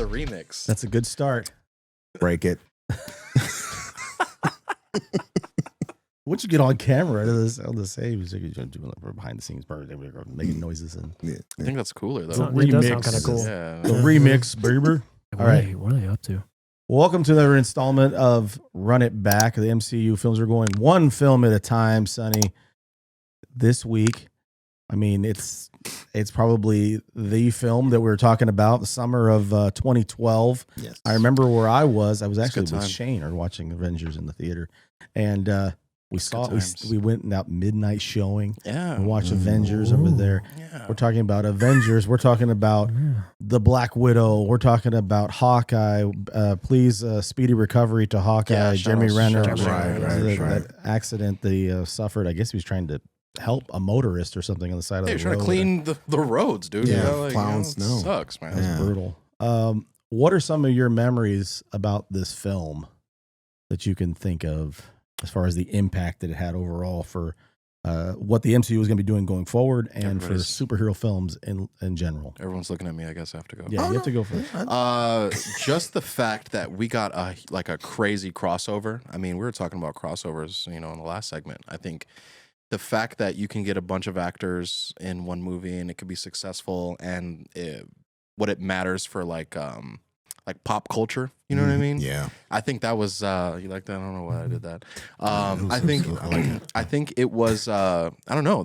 the remix. That's a good start. Break it. Once you get on camera, I'll just say you're doing like behind the scenes, making noises and. Yeah. I think that's cooler though. The It does sound remix. kind of cool. Yeah. The remix, baby. All right. What are they up to? Welcome to another installment of Run It Back. The MCU films are going one film at a time, Sonny. This week, I mean, it's probably the film that we were talking about, the summer of 2012. Yes. I remember where I was. I was It's a actually good with time. Shane or watching Avengers in the theater, and we It's saw good times. we went out midnight showing Yeah. and watched Avengers over there. Yeah. We're talking about Avengers. We're talking about the Black Widow. We're talking about Hawkeye. Please, speedy recovery to Hawkeye. Yeah, shout Jeremy out- Renner. shout out Right, Jeremy Renner. right. That accident they suffered. I guess he was trying to help a motorist or something on the side of Hey, the you're trying road. to clean the roads, dude. Yeah, You know, like, plowing it snow. sucks, man. That's Yeah. brutal. What are some of your memories about this film that you can think of as far as the impact that it had overall for what the MCU was going to be doing going forward and for Everybody's- superhero films in general? Everyone's looking at me. I guess I have to go. Yeah, you have to go first. Just the fact that we got a crazy crossover. I mean, we were talking about crossovers, in the last segment. I think the fact that you can get a bunch of actors in one movie and it could be successful, and what it matters for like pop culture. You know what I mean? Yeah. I think that was you like that? I don't know why I did that. it was I think so funny. I think it was I don't know.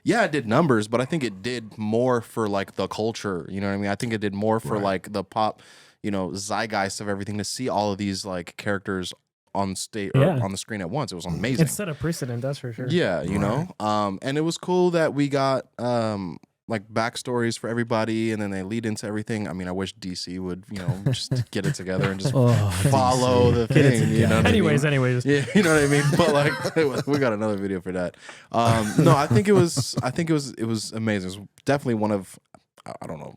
Yeah, it did numbers, but I think it did more for like the culture. You know what I mean? I think it did more for Right. like the pop, zeitgeist of everything, to see all of these like characters on stage or Yeah. on the screen at once. It was amazing. It set a precedent, that's for sure. Yeah, you know. And it was cool that we got like backstories for everybody, and then they lead into everything. I mean, I wish DC would, just get it together and just follow the Get it thing. You know what I mean? Anyways. Yeah, you know what I mean. But like, we got another video for that. No, I think it was amazing. It was definitely one of, I don't know,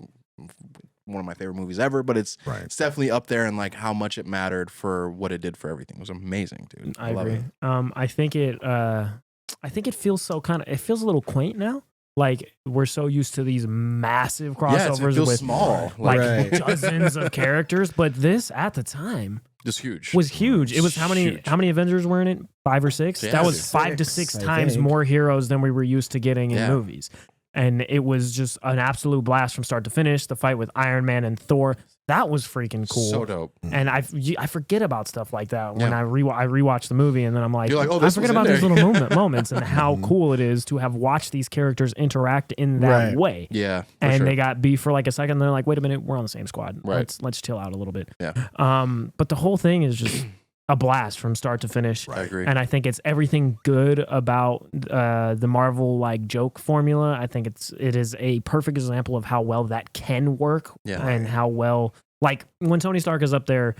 one of my favorite movies ever. But it's Right. it's definitely up there in like how much it mattered for what it did for everything. It was amazing, dude. I love agree. it. I think it feels so it feels a little quaint now. Like we're so used to these massive Yeah, it crossovers feels with small, like Right. dozens of characters, but this at the time just huge. was huge. It was Huge. how many Avengers were in it? 5 or 6? Yeah, That was 6, 5 to 6 I times think. more heroes than we were used to getting in Yeah. movies. And it was just an absolute blast from start to finish. The fight with Iron Man and Thor, that was freaking cool. So dope. And I forget about stuff like that when Yeah. I rewatch the movie, and then I'm like, You're like, oh, I this forget was in about these there. little moments and how cool it is to have watched these characters interact in that Right. way. Yeah, for And sure. they got beef for like a second. And they're like, wait a minute, we're on the same squad. Right. Let's chill out a little bit. Yeah. But the whole thing is just a blast from start to finish. I agree. And I think it's everything good about the Marvel like joke formula. I think it is a perfect example of how well that can work, Yeah. and how well, like when Tony Stark is up there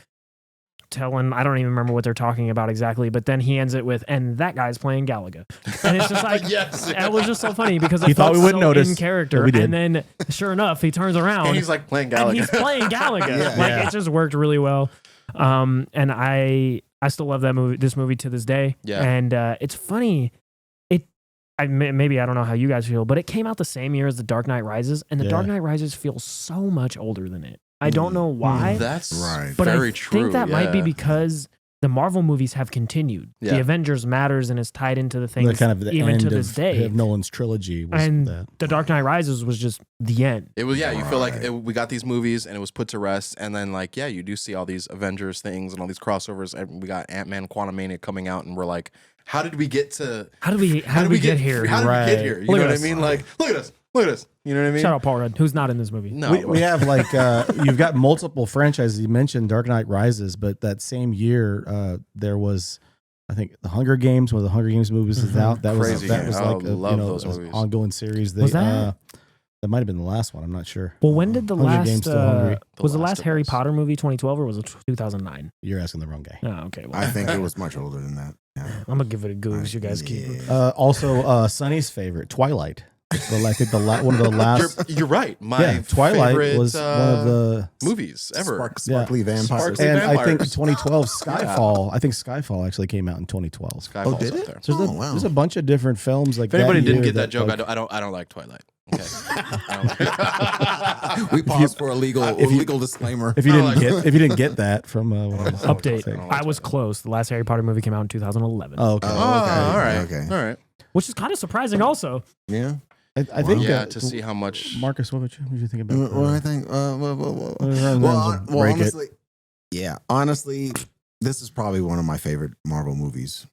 telling, I don't even remember what they're talking about exactly, but then he ends it with, and that guy's playing Galaga, and it's just like, Yes. it was just so funny because He I thought thought we wouldn't so notice, in character, but we did. and then sure enough, he turns around And he's like playing and Galaga. he's playing Galaga. Yeah. Like Yeah. it just worked really well. And I still love this movie to this day. Yeah. And it's funny. Maybe I don't know how you guys feel, but it came out the same year as The Dark Knight Rises, and The Yeah. Dark Knight Rises feels so much older than it. I don't know why, That's Right. but very I true. think that might be yeah. because the Marvel movies have continued. Yeah. The Avengers matters and is tied into the The things kind of the even end to this of, day. of Nolan's trilogy was And that. The Dark Knight Rises was just the end. It was, yeah, you feel like Right. we got these movies and it was put to rest. And then, like, yeah, you do see all these Avengers things and all these crossovers. And we got Ant-Man Quantumania coming out, and we're like, how did we get to. How did we get here? How did we get here? You Right. know Look what at I us. mean? Like, look at us. Look at us. You know what I mean? Shout out Paul Rudd, who's not in this movie. No. We have like you've got multiple franchises. You mentioned Dark Knight Rises, but that same year there was, I think, the Hunger Games. One of the Hunger Games movies is out. That Crazy. was I like a, love an those movies. ongoing series. Was that- That might have been the last one. I'm not sure. Well, when did the Hunger Games last Still Hungry. was the Last last of Harry Us. Potter movie 2012 or was it 2009? You're asking the wrong guy. Oh, okay. Well, I think it was much older than that. Yeah. I'm gonna give it a goose. You guys keep. Yeah. Also, Sonny's favorite, Twilight. So I think one of the last. You're right. My Yeah, Twilight favorite, was one of the. movies ever. Sparkly vampires. Sparkly And I think vampires. 2012 Skyfall. I think Skyfall actually came out in 2012. Skyfall's did up it? there. So Oh, wow. there's a bunch of different films like If anybody that didn't year get that joke, like, I don't like Twilight. Okay. We paused for a legal disclaimer. If you didn't get that from Update. I don't know I was close. The last Harry Potter movie came out in 2011, Oh, okay. Oh, all right. Okay. All right. which is kind of surprising. Also, Yeah. I think Yeah, to see how much. Marcus, what would you think about? Well, I think. Well, break it. honestly, yeah. Honestly, this is probably one of my favorite Marvel movies.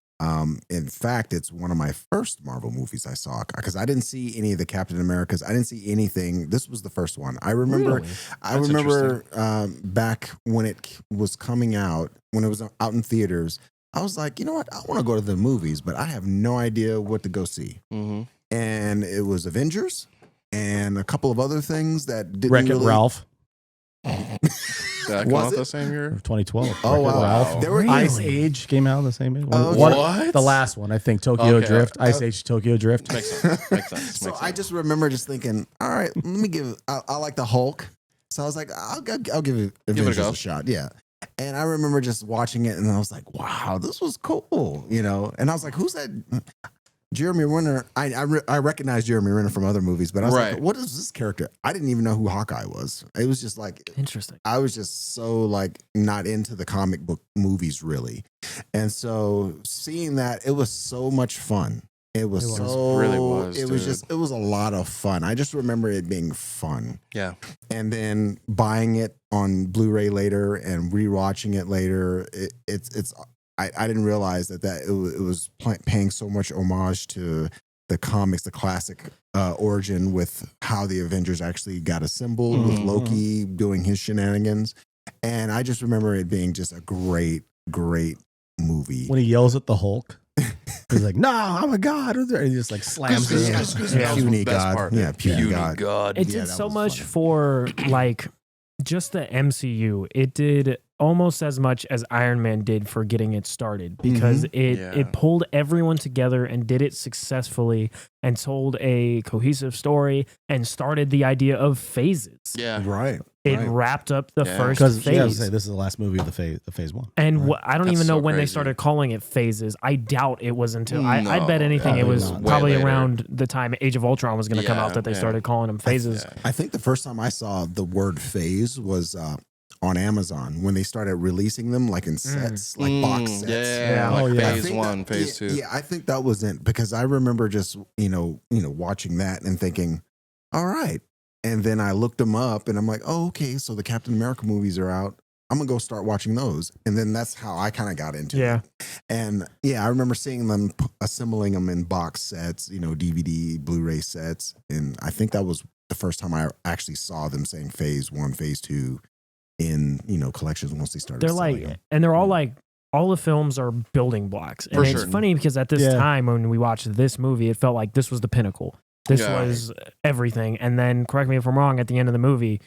In fact, it's one of my first Marvel movies I saw because I didn't see any of the Captain Americas. I didn't see anything. This was the first one. I remember. Really? I remember back when it was coming out, when it was out in theaters. I was like, you know what? I want to go to the movies, but I have no idea what to go see. Mm-hmm. And it was Avengers and a couple of other things that didn't Wreck-It really. Ralph Did that come Was out it? the same year? of 2012. Oh, Wreck-It wow. Ralph. There were Ice Age came out the same year. Oh, what? The last one, I think. Tokyo Okay. Drift. Ice Age Tokyo Drift. Makes sense. Makes sense. So Makes I sense. just remember just thinking, all right, let me give. I like the Hulk, so I was like, I'll give it Avengers go. a shot. Yeah. And I remember just watching it, and I was like, wow, this was cool, you know. And I was like, who's that? Jeremy Renner. I recognize Jeremy Renner from other movies, but I was Right. like, what is this character? I didn't even know who Hawkeye was. It was just like interesting. I was just so like not into the comic book movies really. And so seeing that, it was so much fun. It was It was. so Really was, it was dude. just it was a lot of fun. I just remember it being fun. Yeah. And then buying it on Blu-ray later and rewatching it later. I didn't realize that it was paying so much homage to the comics, the classic origin with how the Avengers actually got assembled with Mhm. Loki doing his shenanigans. And I just remember it being just a great, great movie. When he yells at the Hulk, he's like, "No, I'm a god!" And he just like slams him. Yeah. Yeah. Puny Best God. part, Yeah, dude. puny God. God. It Yeah, did that so was much funny. for like just the MCU. It did almost as much as Iron Man did for getting it started because Yeah. it pulled everyone together and did it successfully and told a cohesive story and started the idea of phases. Yeah. Right. It right. wrapped up the Yeah. first Because phase. this is the last movie of the phase one. And Right. I don't That's even know so when they crazy. started calling it phases. I doubt it was until I No, bet anything it probably was not. Way probably later. around the time Age of Ultron was going to come Yeah, out that they yeah. started calling them phases. Yeah. I think the first time I saw the word phase was on Amazon when they started releasing them like in sets, like box sets. Yeah. Yeah. Like Oh, yeah. I phase think one, that- phase two. Yeah, I think that was it because I remember just watching that and thinking, all right. And then I looked them up and I'm like, oh, okay, so the Captain America movies are out. I'm gonna go start watching those. And then that's how I kind of got into Yeah. it. And yeah, I remember seeing them assembling them in box sets, DVD, Blu-ray sets. And I think that was the first time I actually saw them saying phase one, phase two in, collections once they started They're selling like, them. and they're all like, all the films are building blocks. And For it's sure. funny because at this Yeah. time when we watched this movie, it felt like this was the pinnacle. This Yeah. was everything. And then, correct me if I'm wrong, at the end of the movie,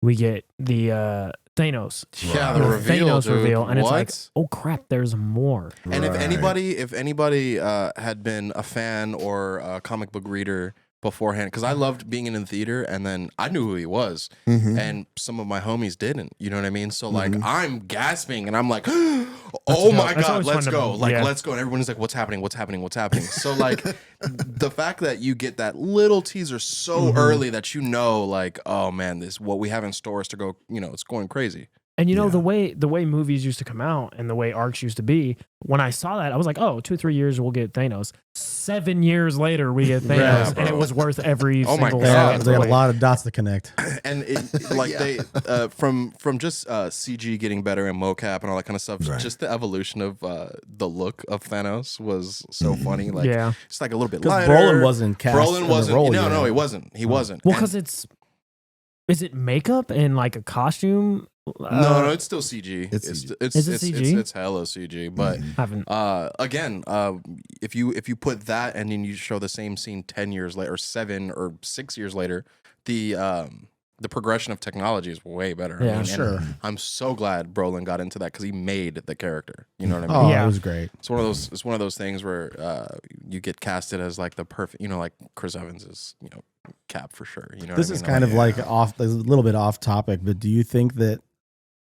we get the Thanos. Yeah, the The reveal, Thanos dude. reveal. And it's like, What? oh crap, there's more. And if Right. anybody had been a fan or a comic book reader beforehand, because I loved being in the theater, and then I knew who he was, Mhm. and some of my homies didn't. You know what I mean? So like, Mhm. I'm gasping, and I'm like, oh dope. my That's god, always let's fun to- go! Like, yeah. let's go! And everyone's like, what's happening? What's happening? What's happening? So like, the fact that you get that little teaser so early that like, oh man, this what we have in store is to go. It's going crazy. And Yeah. the way movies used to come out and the way arcs used to be, when I saw that, I was like, oh, 2-3 years we'll get Thanos. 7 years later we get Thanos, Yeah, and it bro. was worth every Oh my single God. Yeah, second. they had a Wait. lot of dots to connect. And it, like Yeah. they from just CG getting better and mocap and all that kind of stuff. Right. Just the evolution of the look of Thanos was so funny. Like Yeah. it's like a little bit Because lighter. Brolin wasn't cast. Brolin in wasn't. The role no, yet. no, he wasn't. He wasn't. Well, And- because is it makeup and like a costume? no, it's still CG. It's It's CG. it's Is it it's, CG? it's hella CG. But Mhm. haven't. again, if you put that and then you show the same scene 10 years later, or 7 or 6 years later, the progression of technology is way better. Yeah, and sure. I'm so glad Brolin got into that because he made the character. You know what I mean? Oh, Yeah. it was great. It's one of those things where you get casted as like the perfect, like Chris Evans is, Cap for sure. You know, This what I is mean? kind of yeah. like a little bit off topic, but do you think that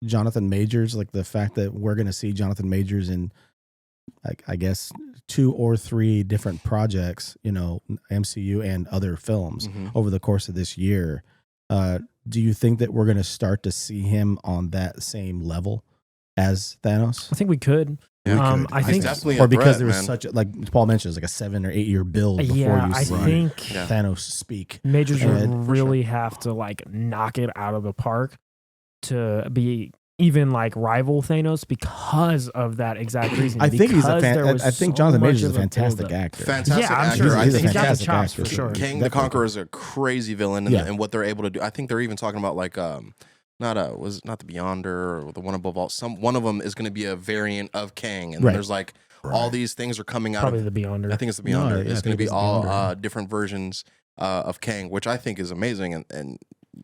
Jonathan Majors, like the fact that we're going to see Jonathan Majors in I guess 2 or 3 different projects, MCU and other films over the course of this year. Do you think that we're going to start to see him on that same level as Thanos? I think we could. Yeah, I think definitely or because threat, there was man. such like Paul mentions, like a 7 or 8 year build before yeah, you I see think Thanos speak. Majors And- would really have to like knock it out of the park to be even like rival Thanos because of that exact reason. I think he's Because there was I think so Jonathan much Majors is of a fantastic buildup. actor. Fantastic Yeah, I'm actor. sure. I He's a think He's got the fantastic chops actor. for sure. Kang the Conqueror is a crazy villain, and what they're able to do. I think they're even talking about like not the Beyonder or the One Above All. One of them is going to be a variant of Kang, and Right. there's like all these things are coming out. Probably of, the Beyonder. I think it's the No, Beyonder. yeah, I it's think going to be it's the all Beyonder. different versions of Kang, which I think is amazing, and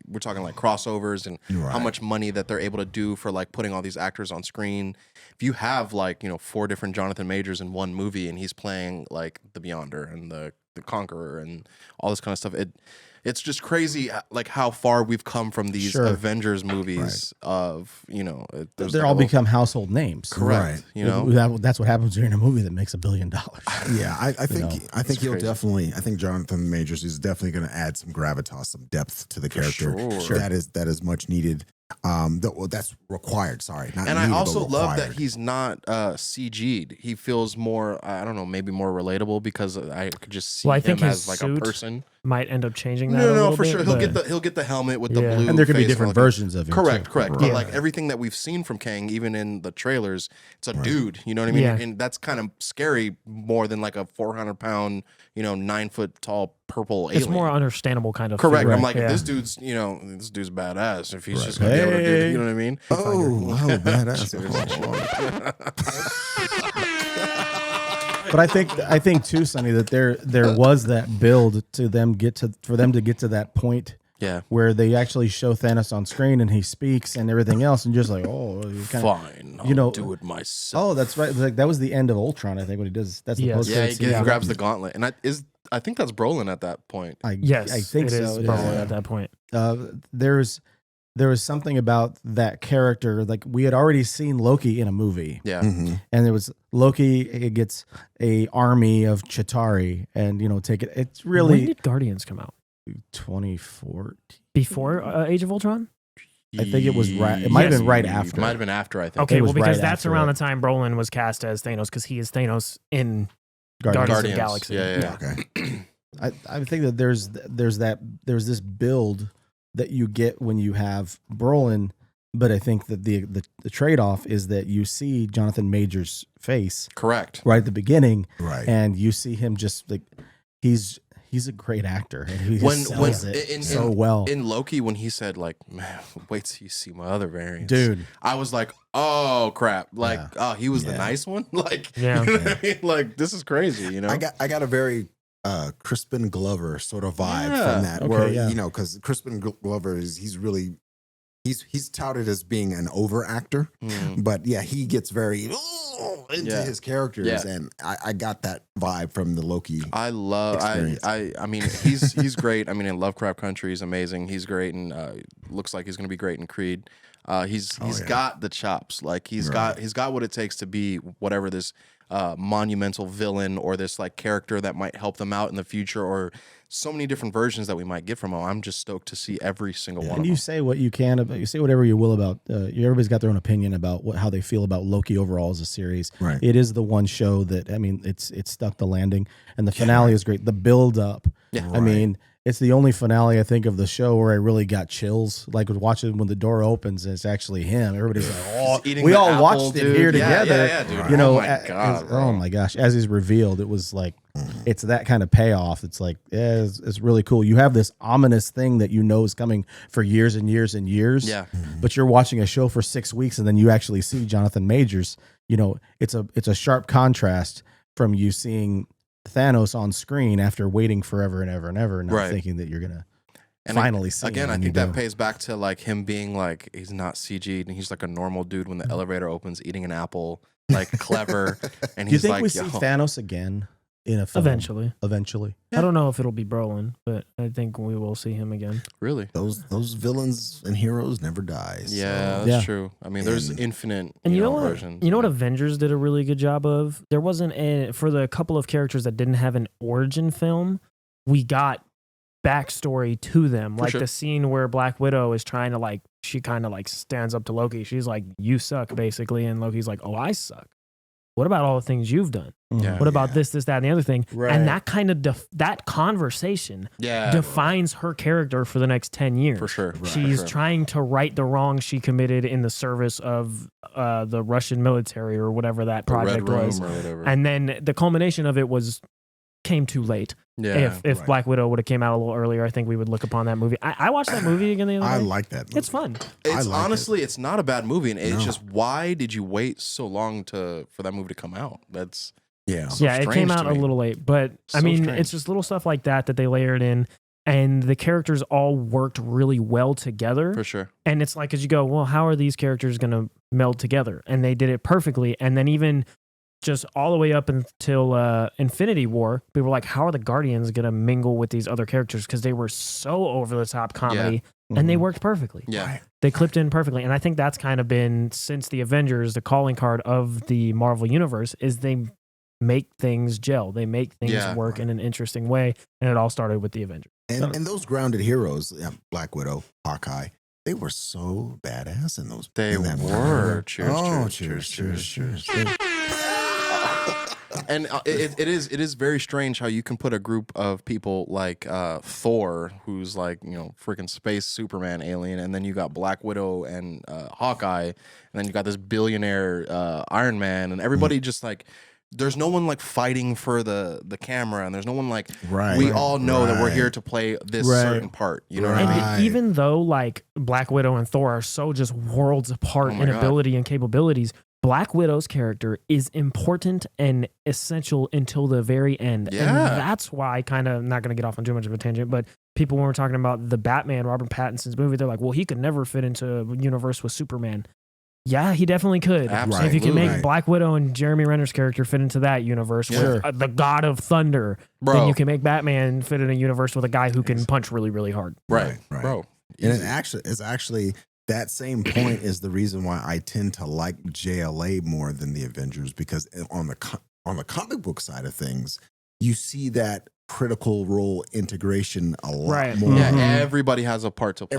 we're talking like crossovers and how much money that they're able to do for like putting all these actors on screen. If you have like 4 different Jonathan Majors in one movie and he's playing like the Beyonder and the Conqueror and all this kind of stuff, it's just crazy like how far we've come from these Sure. Avengers movies of there's They're like all a little- become household names. correct. That's what happens during a movie that makes $1 billion. Yeah, I think It's he'll crazy. definitely. I think Jonathan Majors is definitely going to add some gravitas, some depth to the character. sure. That is much needed. That's required. Sorry, not And I needed, also but love that required. he's not CG'd. He feels more, I don't know, maybe more relatable because I could just see Well, I him think his as like suit a person. might end up changing that. No, a little for bit, sure. but- He'll get the helmet with the Yeah. blue. And there could be face different and all that. versions of him. Correct, too. correct. Right. But like everything that we've seen from Kang, even in the trailers, it's a dude. You know what I mean? Yeah. And that's kind of scary more than like a 400-pound, 9-foot tall purple alien. It's more understandable kind of. correct. figure. I'm like, Yeah. if this dude's badass. If he's just gonna be able to do it, you know what I mean? Oh, badass! But I think too, Sonny, that there was that build for them to get to that point Yeah. where they actually show Thanos on screen and he speaks and everything else, and just like, oh, you kind of, Fine. I'll do it myself. oh, that's right. Like that was the end of Ultron, I think, when he does. That's the Yes. post Yeah, he scene. grabs the gauntlet, and I think that's Brolin at that point. Yes, I think it so. is yeah. probably at that point. There was something about that character. Like we had already seen Loki in a movie, Yeah, Mhm. and there was Loki. It gets a army of Chitauri, and take it. It's When really did Guardians come out? 2014. Before Age of Ultron? I think it was right. It might have been right after. Might have been after. I think. Okay, was well, because right that's after around it. the time Brolin was cast as Thanos, because he is Thanos in Guardians. Guardians of the Galaxy. Yeah. Okay. I think that there's this build that you get when you have Brolin, but I think that the trade off is that you see Jonathan Majors' face Correct. right at the beginning, Right. and you see him just like he's a great actor, and he When- just sells it in- so well, In Loki, when he said like, "Man, wait till you see my other variants," dude. I was like, "Oh crap!" Like, Yeah. oh, he was the Yeah. nice one. Like, Yeah. you know what I mean? Like, this is crazy. You know? I got a very Crispin Glover sort of vibe Yeah. from that, Okay, where yeah. because Crispin Glover he's touted as being an over actor, Mm. but yeah, he gets very into Yeah. his characters, Yeah. and I got that vibe from the Loki. I love. Experience. I mean, he's great. I mean, in Lovecraft Country, he's amazing. He's great, and looks like he's going to be great in Creed. He's yeah. got the chops. Like he's got what it takes to be whatever this monumental villain or this like character that might help them out in the future, or so many different versions that we might get from him. I'm just stoked to see every single one And of you them. say what you can about, you say whatever you will about. Everybody's got their own opinion about how they feel about Loki overall as a series. Right. It is the one show that it's stuck the landing, and the finale is great. The build up. Yeah. I mean, it's the only finale I think of the show where I really got chills. Like watching when the door opens and it's actually him. Everybody's like, "Oh, eating we the all apple, watched it dude. here Yeah, together." yeah, dude. You know, Oh my God, bro. oh my gosh! As he's revealed, it was like it's that kind of payoff. It's like it's really cool. You have this ominous thing that you know is coming for years and years and years. Yeah. But you're watching a show for 6 weeks and then you actually see Jonathan Majors. You know, it's a sharp contrast from you seeing Thanos on screen after waiting forever and ever and ever, not Right. thinking that you're gonna And finally see him again, I when think you that do. pays back to like him being like he's not CG'd and he's like a normal dude when the elevator opens, eating an apple, like clever, and Do you he's think like, we see yo, Thanos again? in a film. Eventually. I don't know if it'll be Brolin, but I think we will see him again. Really? Those villains and heroes never die. So. Yeah, that's true. I mean, there's infinite and you know what? versions. You know what Avengers did a really good job of? There wasn't for the couple of characters that didn't have an origin film, we got backstory to them. For like sure. the scene where Black Widow is trying to she kind of stands up to Loki. She's like, "You suck," basically, and Loki's like, "Oh, I suck. What about all the things you've done? Yeah. What about this, that, and the other thing?" Right. And that kind of that conversation defines her character for the next 10 years. For sure. She's trying to right the wrong she committed in the service of the Russian military or whatever that project was. Or whatever. And then the culmination of it came too late. Yeah. If Black Widow would have came out a little earlier, I think we would look upon that movie. I watched that movie again the other day. I like that movie. It's fun. It's like honestly, it's not a bad movie, and it's No. just why did you wait so long for that movie to come out? That's Yeah. so Yeah, it came strange out to a me. little late, but I So mean, strange. it's just little stuff like that they layered in, and the characters all worked really well together. for sure. And it's like, as you go, well, how are these characters going to meld together? And they did it perfectly. And then even just all the way up until Infinity War, people were like, how are the Guardians going to mingle with these other characters? Because they were so over the top comedy, and they worked perfectly. Yeah. They clipped in perfectly. And I think that's kind of been, since the Avengers, the calling card of the Marvel Universe is they make things gel. They make things work in an interesting way. And it all started with the Avengers. And those grounded heroes, Black Widow, Hawkeye, they were so badass in those. They in that movie. were. Cheers, Oh, cheers. And it is very strange how you can put a group of people like Thor, who's like, freaking space Superman alien, and then you got Black Widow and Hawkeye, and then you got this billionaire Iron Man, and everybody just like, there's no one like fighting for the camera, and there's no one like, we all know that we're here to play this certain part. You know what I mean? And even though like Black Widow and Thor are so just worlds apart in God. ability and capabilities, Black Widow's character is important and essential until the very end. Yeah. And that's why, kind of, not going to get off on too much of a tangent, but people, when we're talking about the Batman, Robert Pattinson's movie, they're like, well, he could never fit into a universe with Superman. Yeah, he definitely could. Absolutely. If you can make Right. Black Widow and Jeremy Renner's character fit into that universe with the God of Thunder, then you can make Batman fit in a universe with a guy who can punch really, really hard. Right. And Bro. it's actually that same point is the reason why I tend to like JLA more than the Avengers, because on the comic book side of things, you see that critical role integration a lot more. Yeah, everybody has a part to play.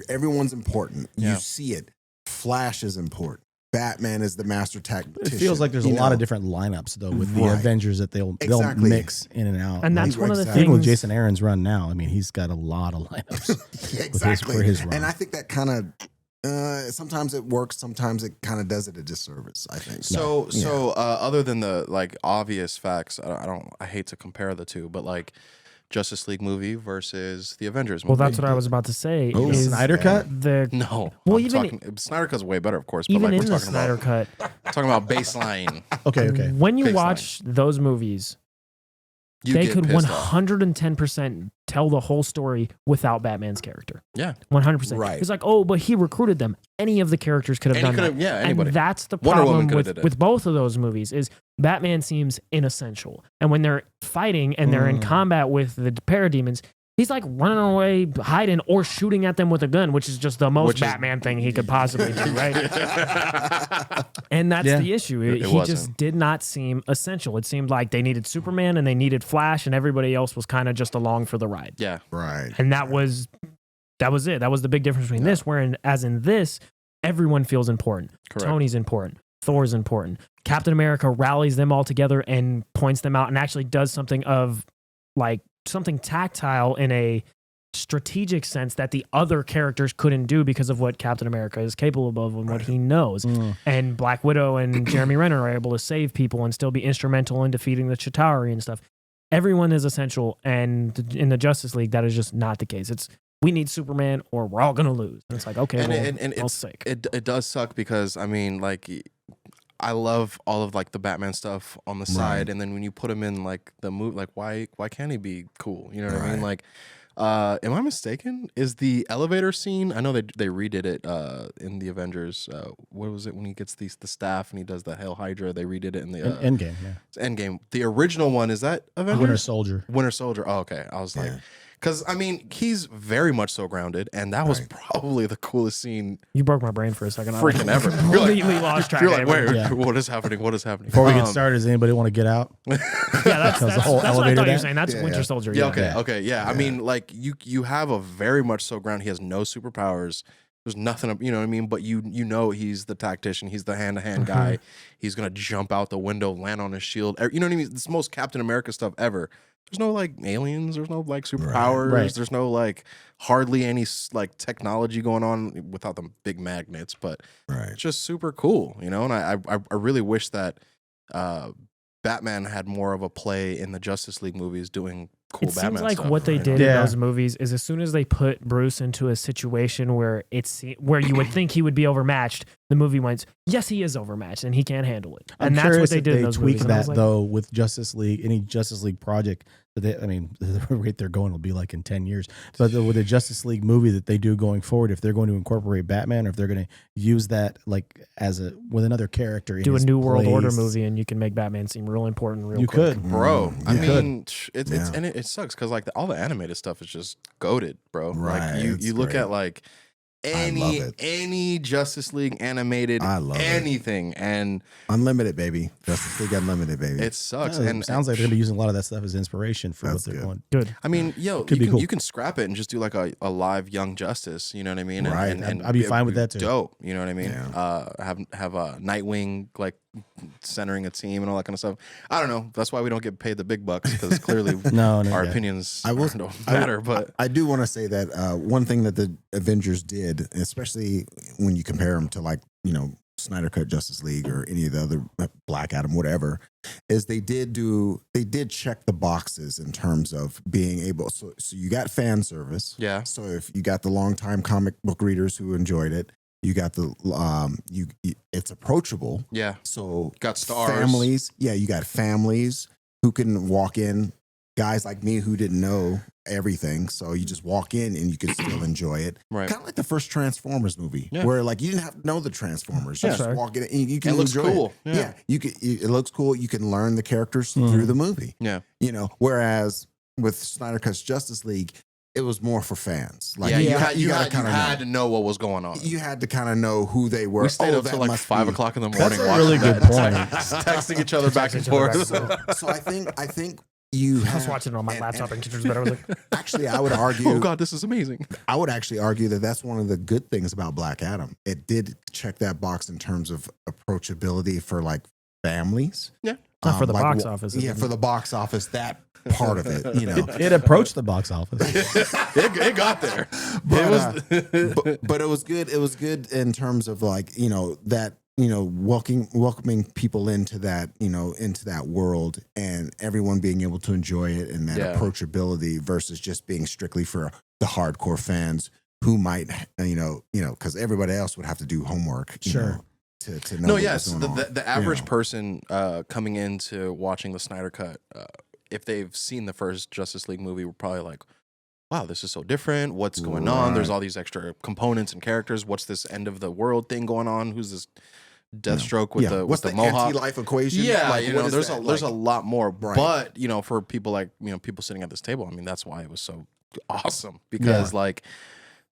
Everyone's important. Yeah. You see it. Flash is important. Batman is the master tactician. It feels like there's a lot of different lineups though with the Avengers that they'll Exactly. mix in and out. And that's one of the Exactly. Even with things. Jason Aaron's run now, I mean, he's got a lot of lineups exactly. for his run. And I think that kind of sometimes it works, sometimes it kind of does it a disservice, I think. So other than the like obvious facts, I hate to compare the two, but like Justice League movie versus the Avengers movie. Well, that's what I was about to say. The is Snyder Cut? No. Well, Snyder Cut's way better, of course. But even like in we're the talking Snyder about, Cut, talking about baseline. Okay. when you Baseline. watch those movies, You they get could pissed off. 110% tell the whole story without Batman's character. Yeah. 100%. Right. It's like, oh, but he recruited them. Any of the characters could have Any done could that. have- yeah, anybody. And that's the Wonder Woman problem could have did it. with both of those movies is Batman seems inessential. And when they're fighting and they're in combat with the parademons, he's like running away, hiding, or shooting at them with a gun, which is just the most Batman thing he could possibly do, right? And that's the issue. It He wasn't. just did not seem essential. It seemed like they needed Superman and they needed Flash, and everybody else was kind of just along for the ride. Yeah. Right. And that was it. That was the big difference between this, wherein as in this, everyone feels important. Correct. Tony's important. Thor's important. Captain America rallies them all together and points them out and actually does something of like something tactile in a strategic sense that the other characters couldn't do because of what Captain America is capable of and what he knows. And Black Widow and Jeremy Renner are able to save people and still be instrumental in defeating the Chitauri and stuff. Everyone is essential, and in the Justice League, that is just not the case. It's we need Superman or we're all gonna lose. And it's like, okay, And well, it's sick. it does suck because I mean, like, I love all of like the Batman stuff on the side, and then when you put him in like the movie, like why can't he be cool? You know what I mean? Like, Am I mistaken? Is the elevator scene? I know they redid it in the Avengers. What was it when he gets the staff and he does the Hail Hydra? They redid it in the Endgame. Yeah. Endgame. The original one, is that Avengers? Winter Soldier. Winter Soldier. Oh, okay. I was like, because I mean, he's very much so grounded, and that was probably the coolest scene You broke my brain for a second. freaking ever. Completely lost track. You're like, anyway. wait, Yeah. what is happening? What is happening? Before we get started, does anybody want to get out? Yeah, that's the whole what I elevator thought you were that? saying. That's Yeah, Winter yeah. Soldier. Yeah, Yeah. okay, yeah. I mean, like you have a very much so ground. He has no superpowers. There's nothing, you know what I mean? But you know he's the tactician. He's the hand-to-hand guy. He's gonna jump out the window, land on his shield. You know what I mean? It's the most Captain America stuff ever. There's no like aliens. There's no like superpowers. Right. There's no like hardly any like technology going on without the big magnets. But it's just super cool, you know. And I really wish that Batman had more of a play in the Justice League movies doing cool It Batman seems like stuff. what they did Yeah. in those movies is as soon as they put Bruce into a situation where where you would think he would be overmatched, the movie went, yes, he is overmatched and he can't handle it. I'm And that's curious what they if did in they those tweak movies. And I that was like, though with Justice League, any Justice League project that the rate they're going will be like in 10 years. But with the Justice League movie that they do going forward, if they're going to incorporate Batman, or if they're going to use that like with another character, in do a his New World Order place. movie and you can make Batman seem real important real You quick. could. Bro, I You could. mean, it sucks because like all the animated stuff is just goated, bro. Right, Like it's you look great. at like I love it. any Justice League animated I love it. anything, and Unlimited, baby. Justice League Unlimited, baby. it sucks. Yeah, And it sounds like they're going to be using a lot of that stuff as inspiration for what That's they're good. going. Good. I mean, Could be cool. you can scrap it and just do like a live Young Justice. You know what I mean? Right. I'd be fine with that, too. Dope. You know what I mean? Yeah. Have a Nightwing like centering a team and all that kind of stuff. I don't know. That's why we don't get paid the big bucks, because clearly No, our yeah. opinions I will- don't matter. But I do want to say that one thing that the Avengers did, especially when you compare them to like, you know, Snyder Cut Justice League or any of the other Black Adam, whatever, is they did check the boxes in terms of being able. So you got fan service. yeah, So if you got the longtime comic book readers who enjoyed it, you got the it's approachable. yeah. So Got stars. families, you got families who can walk in. Guys like me who didn't know everything, so you just walk in and you can still enjoy it. Right. Kind of like the first Transformers movie, Yeah. where like you didn't have to know the Transformers. You Yeah. just Sure. walk in and you can It looks enjoy cool. it. Yeah, you can. It looks cool. You can learn the characters through the movie. Yeah. You know, whereas with Snyder Cut's Justice League, it was more for fans. Like Yeah, you had gotta to know what was going on. you had to kind of know who they were. We stayed up that till like must 5 be- o'clock in the That's morning. a watching really that. good point. Texting each other back and Texting each other forth. back and So I think you. I Have, was watching it on my and- laptop and and controls better. I was like, actually, I would argue. Oh God, this is amazing. I would actually argue that that's one of the good things about Black Adam. It did check that box in terms of approachability for like families. Yeah. Not for the like, box office, Yeah, isn't for it? the box office, that part of it, you know. It approached the box office. it got there. But it was good. It was good in terms of like, you know, that, you know, welcoming people into that, you know, into that world, and everyone being able to enjoy it, and that Yeah. approachability versus just being strictly for the hardcore fans who might, you know, because everybody else would have to do homework, you Sure. know, to know. No, what yes. was going on, The average you know. person coming into watching the Snyder Cut, if they've seen the first Justice League movie, we're probably like, wow, this is so different. What's going on? There's Right. all these extra components and characters. What's this end of the world thing going on? Who's this Deathstroke with the what's with the the mohawk? anti-life equation? Yeah, Like, you what know, is there's that? there's a Like, lot more. Right. But you know, for people like people sitting at this table, I mean, that's why it was so awesome, because like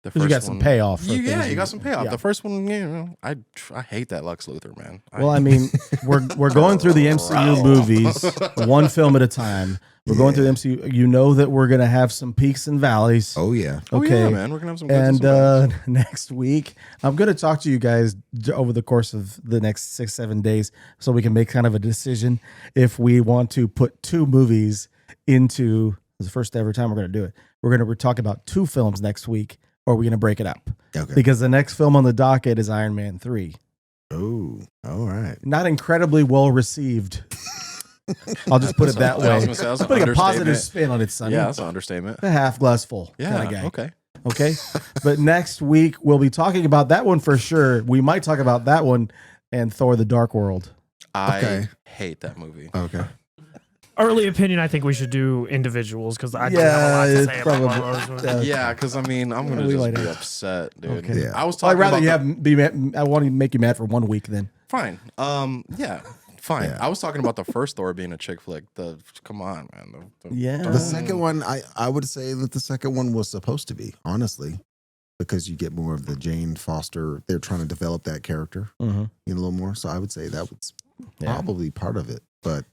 the 'Cause first you got some one- payoff. For Yeah, things you got some payoff. Yeah. The first one, you know, I hate that Lex Luthor, man. Well, I mean, we're going through the MCU movies one film at a time. We're going through the MCU. You know that we're gonna have some peaks and valleys. oh yeah. Oh, okay, yeah, man, we're gonna have some. Good And next week, I'm going to talk to you guys over the course of the next 6-7 days, so we can make kind of a decision if we want to put two movies into the first ever time we're going to do it. We're going to talk about two films next week, or we're going to break it up, Okay. because the next film on the docket is Iron Man 3. Oh, all right. Not incredibly well received. I'll just put it that way. I was gonna say, that's an Putting a positive understatement. spin on it, Sonny. Yeah, that's an understatement. The half glass full Yeah, kind of guy. okay. Okay. But next week, we'll be talking about that one for sure. We might talk about that one and Thor the Dark World. I Okay. hate that movie. Okay. Early opinion, I think we should do individuals because I do Yeah, have a lot to it's say about probably- one of those. Yeah, because I mean, I'm gonna we just might be have- upset, dude. Okay. Yeah. I was Well, I'd talking rather about you the- have be mad. I want to make you mad for 1 week then. fine. Yeah, fine. Yeah. I was talking about the first Thor being a chick flick. Come on, man. Yeah. The second one, I would say that the second one was supposed to be, honestly, because you get more of the Jane Foster. They're trying to develop that character Mm-hmm. a little more. So I would say that was Yeah. probably part of it. But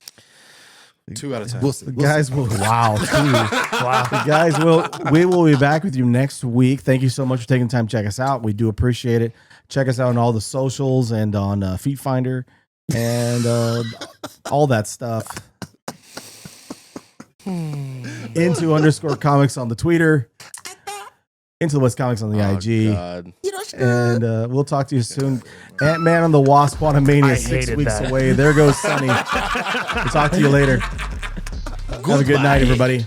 2 out of 10. we'll see. The We'll guys see. will. Wow. The guys will. We will be back with you next week. Thank you so much for taking the time to check us out. We do appreciate it. Check us out on all the socials and on Feet Finder and all that stuff. Into_comics on the Twitter. Into the West Comics on the Oh, IG. God. And we'll talk to you soon. Ant-Man and the Wasp: Quantumania I 6 hated weeks that. away. There goes Sunny. We'll talk to you later. Have a good night, everybody.